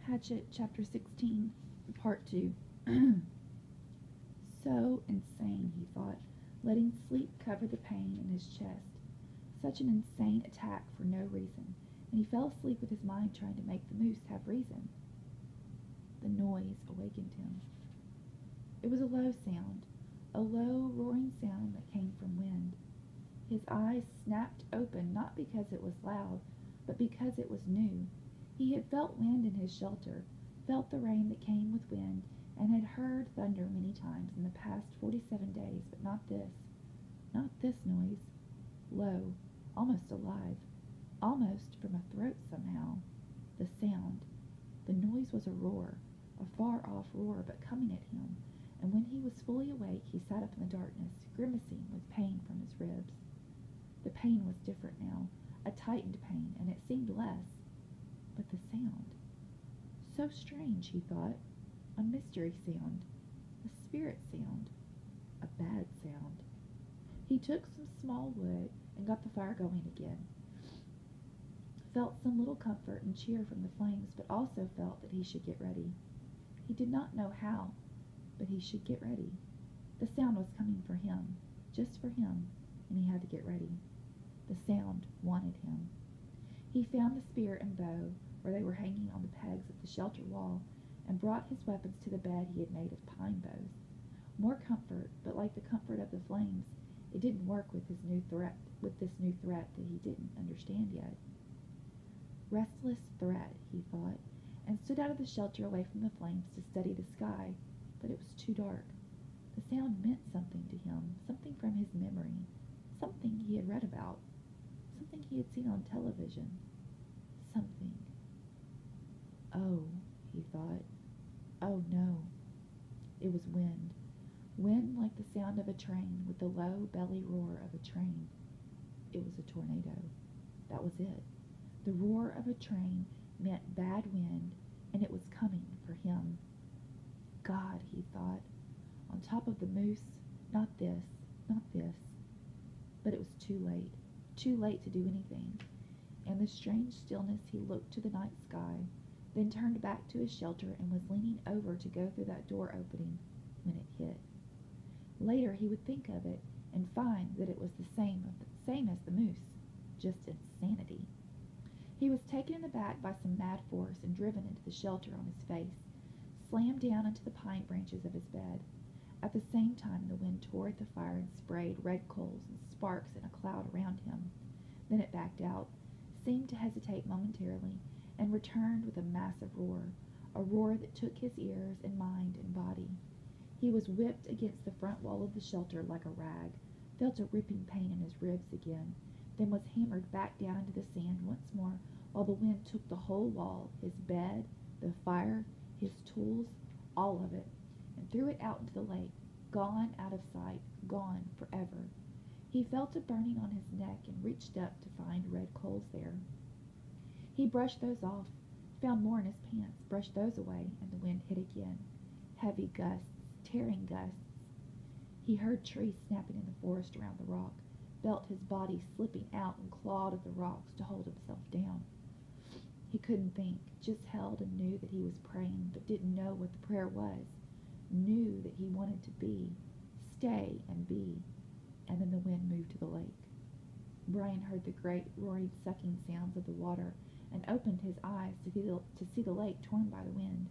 Hatchet, Chapter 16, Part 2. So insane, he thought, letting sleep cover the pain in his chest. Such an insane attack for no reason, and he fell asleep with his mind trying to make the moose have reason. The noise awakened him. It was a low sound, a low, roaring sound that came from wind. His eyes snapped open not because it was loud, but because it was new. He had felt wind in his shelter, felt the rain that came with wind, and had heard thunder many times in the past 47 days, but not this noise. Low, almost alive, almost from a throat somehow. The sound. The noise was a roar, a far-off roar, but coming at him, and when he was fully awake he sat up in the darkness, grimacing with pain from his ribs. The pain was different now, a tightened pain, and it seemed less. But the sound. So strange, he thought. A mystery sound. A spirit sound. A bad sound. He took some small wood and got the fire going again. Felt some little comfort and cheer from the flames, but also felt that he should get ready. He did not know how, but he should get ready. The sound was coming for him, just for him, and he had to get ready. The sound wanted him. He found the spear and bow where they were hanging on the pegs of the shelter wall, and brought his weapons to the bed he had made of pine boughs. More comfort, but like the comfort of the flames, it didn't work with this new threat that he didn't understand yet. Restless threat, he thought, and stood out of the shelter away from the flames to study the sky, but it was too dark. The sound meant something to him, something from his memory, something he had read about, something he had seen on television, something. Oh, he thought. Oh no. It was wind. Wind like the sound of a train, with the low belly roar of a train. It was a tornado. That was it. The roar of a train meant bad wind, and it was coming for him. God, he thought. On top of the moose, not this, not this. But it was too late to do anything. In the strange stillness he looked to the night sky, then turned back to his shelter and was leaning over to go through that door opening when it hit. Later he would think of it and find that it was the same as the moose, just insanity. He was taken aback by some mad force and driven into the shelter on his face, slammed down into the pine branches of his bed. At the same time the wind tore at the fire and sprayed red coals and sparks in a cloud around him. Then it backed out, seemed to hesitate momentarily, and returned with a massive roar, a roar that took his ears and mind and body. He was whipped against the front wall of the shelter like a rag, felt a ripping pain in his ribs again, then was hammered back down into the sand once more while the wind took the whole wall, his bed, the fire, his tools, all of it, and threw it out into the lake, gone out of sight, gone forever. He felt a burning on his neck and reached up to find red coals there. He brushed those off, found more in his pants, brushed those away, and the wind hit again. Heavy gusts, tearing gusts. He heard trees snapping in the forest around the rock, felt his body slipping out and clawed at the rocks to hold himself down. He couldn't think, just held and knew that he was praying, but didn't know what the prayer was, knew that he wanted to be, stay and be, and then the wind moved to the lake. Brian heard the great, roaring, sucking sounds of the water, and opened his eyes to see the lake torn by the wind,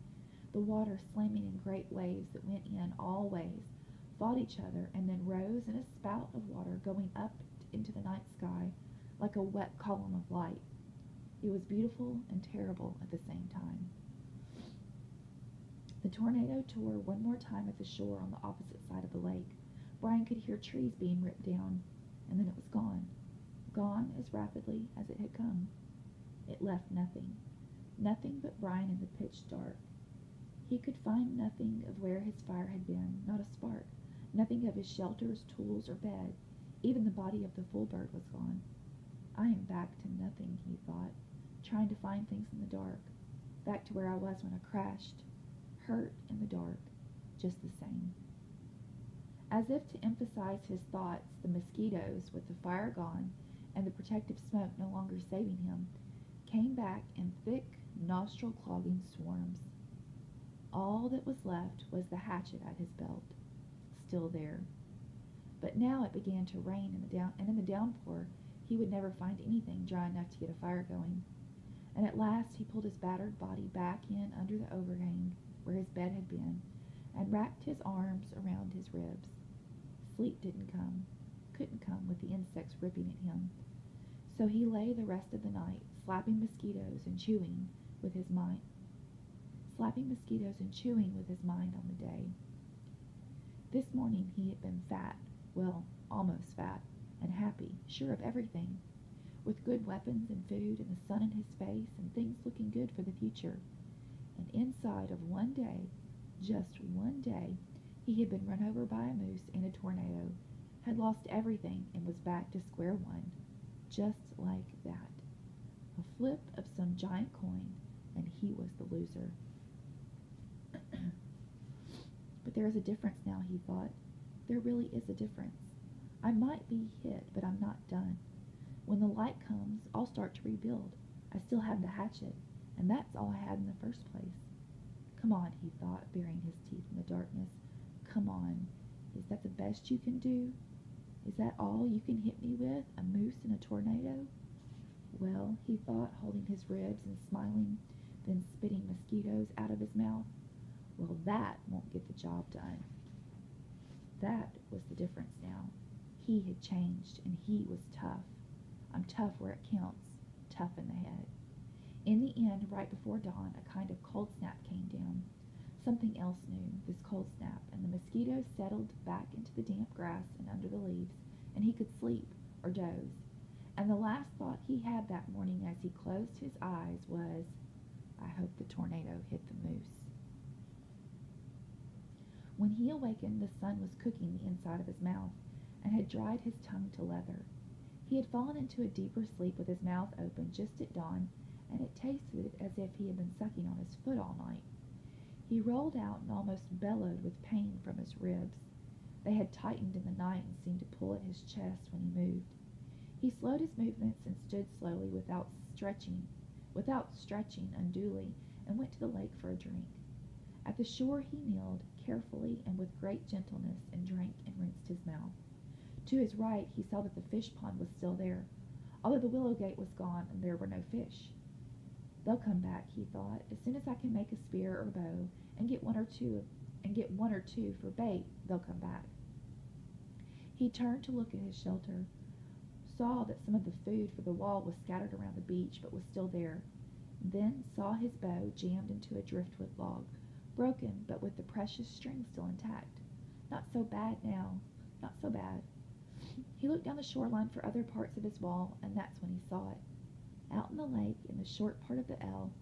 the water slamming in great waves that went in all ways, fought each other, and then rose in a spout of water going up into the night sky like a wet column of light. It was beautiful and terrible at the same time. The tornado tore one more time at the shore on the opposite side of the lake. Brian could hear trees being ripped down, and then it was gone. Gone as rapidly as it had come. It left nothing. Nothing but Brian in the pitch dark. He could find nothing of where his fire had been, not a spark. Nothing of his shelters, tools, or bed. Even the body of the full bird was gone. I am back to nothing, he thought, trying to find things in the dark. Back to where I was when I crashed. Hurt in the dark. Just the same. As if to emphasize his thoughts, the mosquitoes, with the fire gone and the protective smoke no longer saving him, came back in thick, nostril-clogging swarms. All that was left was the hatchet at his belt, still there. But now it began to rain and in the downpour he would never find anything dry enough to get a fire going. And at last he pulled his battered body back in under the overhang where his bed had been, and wrapped his arms around his ribs. Sleep couldn't come with the insects ripping at him. So he lay the rest of the night, slapping mosquitoes and chewing with his mind on the day. This morning he had been fat, well, almost fat, and happy, sure of everything, with good weapons and food and the sun in his face and things looking good for the future. And inside of one day, just one day, he had been run over by a moose and a tornado, had lost everything and was back to square one, just like that. A flip of some giant coin, and he was the loser. But there is a difference now, he thought. There really is a difference. I might be hit, but I'm not done. When the light comes, I'll start to rebuild. I still have the hatchet, and that's all I had in the first place. Come on, he thought, burying his teeth in the darkness. Come on. Is that the best you can do? Is that all you can hit me with, a moose and a tornado? Well, he thought, holding his ribs and smiling, then spitting mosquitoes out of his mouth. Well, that won't get the job done. That was the difference now. He had changed, and he was tough. I'm tough where it counts, tough in the head. In the end, right before dawn, a kind of cold snap came down. Something else new, this cold snap, and the mosquitoes settled back into the damp grass and under the leaves, and he could sleep or doze. And the last thought he had that morning as he closed his eyes was, I hope the tornado hit the moose. When he awakened, the sun was cooking the inside of his mouth and had dried his tongue to leather. He had fallen into a deeper sleep with his mouth open just at dawn, and it tasted as if he had been sucking on his foot all night. He rolled out and almost bellowed with pain from his ribs. They had tightened in the night and seemed to pull at his chest when he moved. He slowed his movements and stood slowly without stretching unduly, and went to the lake for a drink. At the shore he kneeled, carefully and with great gentleness, and drank and rinsed his mouth. To his right he saw that the fish pond was still there, although the willow gate was gone and there were no fish. They'll come back, he thought, as soon as I can make a spear or bow and get one or two for bait. They'll come back. He turned to look at his shelter, saw that some of the food for the wall was scattered around the beach but was still there, then saw his bow jammed into a driftwood log, broken but with the precious string still intact. Not so bad now, not so bad. He looked down the shoreline for other parts of his wall, and that's when he saw it. Out in the lake, in the short part of the L,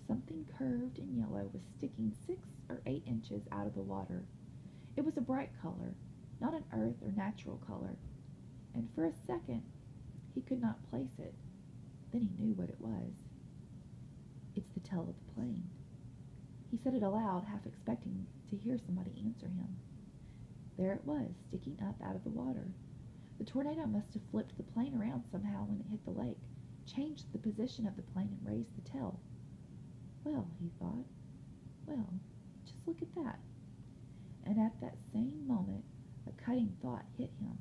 something curved and yellow was sticking 6 or 8 inches out of the water. It was a bright color, not an earth or natural color, and for a second he could not place it. Then he knew what it was. It's the tail of the plane. He said it aloud, half expecting to hear somebody answer him. There it was, sticking up out of the water. The tornado must have flipped the plane around somehow when it hit the lake, changed the position of the plane, and raised the tail. Well, he thought, well, just look at that. And at that same moment, a cutting thought hit him.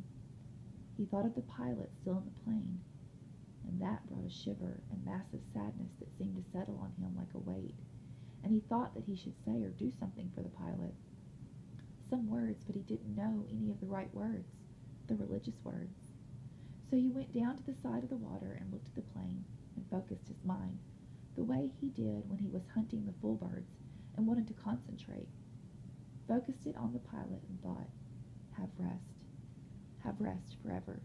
He thought of the pilot still in the plane, and that brought a shiver and massive sadness that seemed to settle on him like a weight. And he thought that he should say or do something for the pilot. Some words, but he didn't know any of the right words, the religious words. So he went down to the side of the water and looked at the plane and focused his mind, the way he did when he was hunting the full birds and wanted to concentrate. Focused it on the pilot and thought, have rest forever.